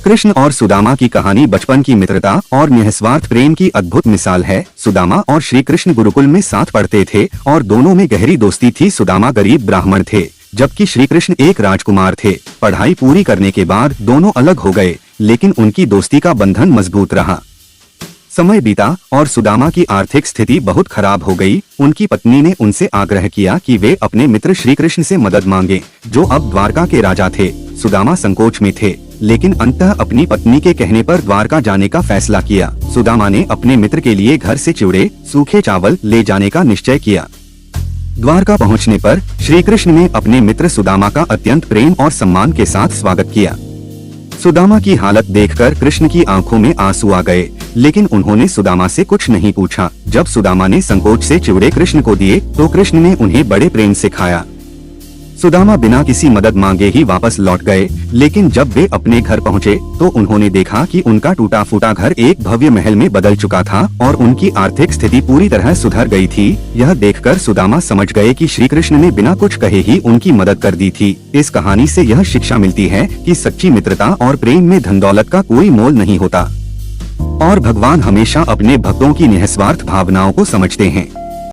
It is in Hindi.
कृष्ण और सुदामा की कहानी बचपन की मित्रता और निस्वार्थ प्रेम की अद्भुत मिसाल है। सुदामा और श्री कृष्ण गुरुकुल में साथ पढ़ते थे और दोनों में गहरी दोस्ती थी। सुदामा गरीब ब्राह्मण थे, जबकि श्री कृष्ण एक राजकुमार थे। पढ़ाई पूरी करने के बाद दोनों अलग हो गए, लेकिन उनकी दोस्ती का बंधन मजबूत रहा। समय बीता और सुदामा की आर्थिक स्थिति बहुत खराब हो गई। उनकी पत्नी ने उनसे आग्रह किया कि वे अपने मित्र श्री कृष्ण से मदद मांगे, जो अब द्वारका के राजा थे। सुदामा संकोच में थे, लेकिन अंततः अपनी पत्नी के कहने पर द्वारका जाने का फैसला किया। सुदामा ने अपने मित्र के लिए घर से चिवड़े, सूखे चावल ले जाने का निश्चय किया। द्वारका पहुंचने पर श्री कृष्ण ने अपने मित्र सुदामा का अत्यंत प्रेम और सम्मान के साथ स्वागत किया। सुदामा की हालत देखकर कृष्ण की आंखों में आंसू आ गए, लेकिन उन्होंने सुदामा से कुछ नहीं पूछा। जब सुदामा ने संकोच से चिवड़े कृष्ण को दिए तो कृष्ण ने उन्हें बड़े प्रेम से खाया। सुदामा बिना किसी मदद मांगे ही वापस लौट गए, लेकिन जब वे अपने घर पहुंचे तो उन्होंने देखा कि उनका टूटा फूटा घर एक भव्य महल में बदल चुका था और उनकी आर्थिक स्थिति पूरी तरह सुधर गई थी। यह देखकर सुदामा समझ गए कि श्री कृष्ण ने बिना कुछ कहे ही उनकी मदद कर दी थी। इस कहानी से यह शिक्षा मिलती है कि सच्ची मित्रता और प्रेम में धन दौलत का कोई मोल नहीं होता और भगवान हमेशा अपने भक्तों की निस्वार्थ भावनाओं को समझते हैं।